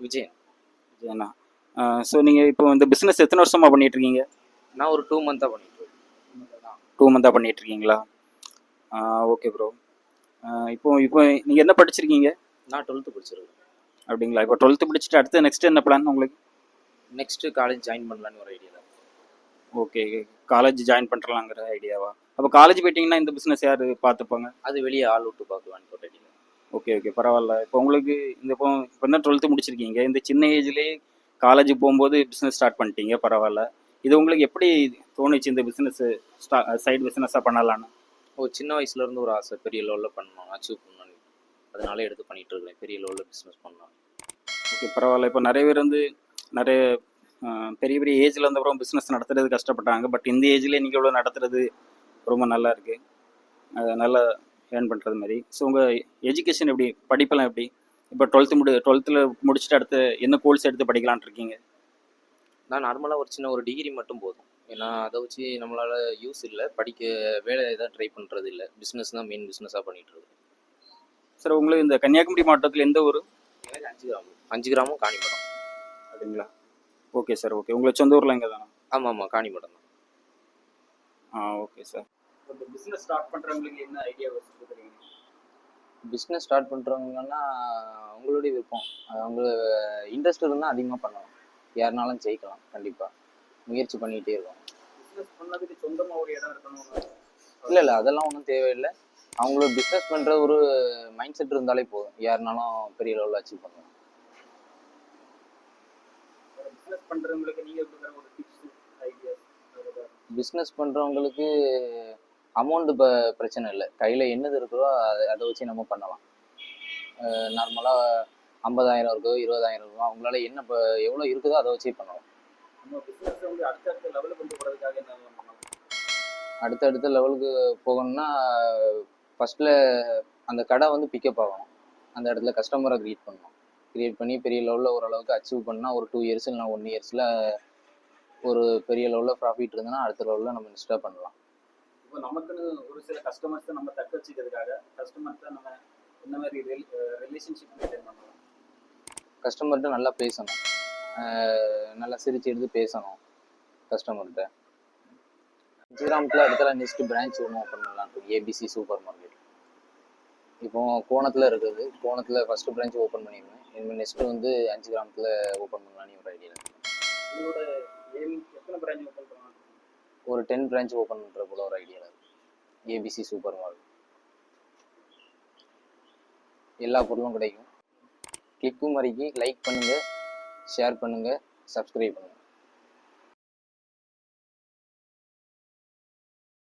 Vijayan. விஜயண்ணா. So நீங்கள் இப்போ இந்த பிஸ்னஸ் எத்தனை வருஷமாக பண்ணிட்டு இருக்கீங்க? நான் ஒரு 2 மந்த்தாக பண்ணிட்டு இருக்கேன். 2 மந்தாக பண்ணிட்டு இருக்கீங்களா? Okay bro. இப்போ இப்போ நீங்கள் என்ன படிச்சிருக்கீங்க? நான் 12th படிச்சிருக்கேன். அப்படிங்களா? இப்போ 12th படிச்சுட்டு அடுத்து நெக்ஸ்ட் என்ன பிளான் உங்களுக்கு? நெக்ஸ்ட்டு காலேஜ் ஜாயின் பண்ணலான்னு ஒரு ஐடியா தான். ஓகே, காலேஜ் ஜாயின் பண்ணுறலாங்கிற ஐடியாவா? அப்போ காலேஜ் போயிட்டீங்கன்னா இந்த பிஸ்னஸ் யார் பார்த்துப்பாங்க? அது வெளியே ஆள் விட்டு பார்க்கலான்னு ஒரு ஐடியா. ஓகே, பரவாயில்ல. இப்போ உங்களுக்கு இப்போ தான் 12th முடிச்சிருக்கீங்க. இந்த சின்ன ஏஜ்லேயே காலேஜ் போகும்போது பிஸ்னஸ் ஸ்டார்ட் பண்ணிட்டீங்க, பரவாயில்ல. இது உங்களுக்கு எப்படி தோணுச்சு இந்த பிஸ்னஸ் சைடு பிஸ்னஸாக பண்ணலான்னு? சின்ன வயசுலேருந்து ஒரு ஆசை, பெரிய லெவலில் பண்ணணும், அச்சீவ் பண்ணணும். அதனால எடுத்து பண்ணிகிட்டு இருக்கேன், பெரிய லெவலில் பிஸ்னஸ் பண்ணலாம். ஓகே, பரவாயில்ல. இப்போ நிறைய பேர் நிறைய பெரிய பெரிய ஏஜில் அப்புறம் பிஸ்னஸ் நடத்துறது கஷ்டப்பட்டாங்க. பட் இந்த ஏஜ்லேயே நீங்கள் இவ்வளோ நடத்துறது ரொம்ப நல்லா இருக்குது. நல்லா ஏர்ன் பண்ணுறது மாதிரி. ஸோ உங்கள் எஜுகேஷன் எப்படி, படிப்பெல்லாம் எப்படி? இப்போ 12th முடிச்சுட்டு அடுத்து என்ன கோர்ஸ் எடுத்து படிக்கலான் இருக்கீங்க? நான் நார்மலாக ஒரு சின்ன ஒரு டிகிரி மட்டும் போதும். ஏன்னா அதை வச்சு நம்மளால் யூஸ் இல்லை, படிக்க வேலை எதாவது ட்ரை பண்ணுறது இல்லை. பிஸ்னஸ் தான் மெயின் பிஸ்னஸாக பண்ணிகிட்டு இருக்கு. சார் உங்களுக்கு இந்த கன்னியாகுமரி மாவட்டத்தில் எந்த ஊர்? எனக்கு 5 கிராமம் காணிமடம். அப்படிங்களா? Okay sir, okay. உங்களுக்கு சொந்த ஊரில் எங்கே தானே? ஆமாம், காணிமடம் தான். Okay sir. இப்போ பிஸ்னஸ் ஸ்டார்ட் பண்ணுறவங்களுக்கு என்ன ஐடியா வச்சுருக்கீங்க? பிஸ்னஸ் ஸ்டார்ட் பண்ணுறவங்கன்னா அவங்களுடைய விருப்பம். அவங்க இன்ட்ரெஸ்ட் இருந்தால் அதிகமாக பண்ணலாம். யாருனாலும் ஜெயிக்கலாம், கண்டிப்பாக முயற்சி பண்ணிக்கிட்டே இருக்கும். பிஸ்னஸ் பண்ணதுக்கு சொந்தமாக ஒரு இடம் இருக்கணும்? இல்லை, அதெல்லாம் ஒன்றும் தேவையில்லை. அவங்களோட பிஸ்னஸ் பண்ணுற ஒரு மைண்ட் செட் இருந்தாலே போதும், யாருனாலும் பெரிய லெவலில் அச்சீவ் பண்ணலாம். பிஸ்னஸ் பண்ணுறவங்களுக்கு நீங்கள் ஒரு டிப்ஸ், ஐடியாஸ்? பிஸ்னஸ் பண்ணுறவங்களுக்கு அமௌண்ட்டு இப்போ பிரச்சனை இல்லை. கையில் என்னது இருக்குதோ அதை வச்சு நம்ம பண்ணலாம். நார்மலாக 50,000 இருக்கோ, 20,000 இருக்கும், அவங்களால என்ன இப்போ எவ்வளோ இருக்குதோ அதை வச்சே பண்ணலாம். நம்ம பிஸ்னஸ் அடுத்தடுத்த லெவலுக்கு கொண்டு போகிறதுக்காக என்ன பண்ணலாம்? அடுத்தடுத்த லெவலுக்கு போகணும்னா ஃபஸ்ட்டில் அந்த கடை பிக்கப் ஆகணும். அந்த இடத்துல கஸ்டமரை க்ரியேட் பண்ணி பெரிய லெவலில் ஓரளவுக்கு அச்சீவ் பண்ணால் ஒரு 2 இயர்ஸ் இல்லைனா 1 இயர்ஸில் ஒரு பெரிய லெவலில் ப்ராஃபிட் இருந்ததுன்னா அடுத்த லெவலில் நம்ம இன்ஸ்டா பண்ணலாம். இப்போ நமக்குன்னு ஒரு சில கஸ்டமர்ஸை நம்ம தக்க வச்சுக்கிறதுக்காக கஸ்டமர்ஸை நம்ம இந்த மாதிரி ரிலேஷன்ஷிப் மெயின்டைன் பண்ணலாம். கஸ்டமர்கிட்ட நல்லா பேசணும், நல்லா சிரிச்சு எடுத்து பேசணும் கஸ்டமர்கிட்ட. 5 கிராமத்தில் இடத்துல நெக்ஸ்ட் பிரான்ச் ஒன்று ஓப்பன் பண்ணலாம். ஏபிசி சூப்பர் மார்க்கெட் இப்போ கோணத்தில் இருக்குது. கோணத்தில் ஃபஸ்ட்டு பிரான்ச் ஓப்பன் பண்ணிடுவேன். இனிமேல் நெக்ஸ்ட்டு 5 கிராமத்தில் ஓப்பன் பண்ணலான்னு ஒரு ஐடியா இருக்குது. உங்களோட ஏம் எத்தனை பிரான்ச் ஓப்பன் பண்ணலாம்? ஒரு 10 பிரான்ச் ஓப்பன் பண்ணுற போல ஒரு ஐடியா இருக்குது. ஏபிசி சூப்பர் மார்க்கெட் எல்லா பொருளும் கிடைக்கும். கிளிக்கும் வரைக்கும் லைக் பண்ணுங்கள், ஷேர் பண்ணுங்கள், சப்ஸ்கிரைப் பண்ணுங்கள்.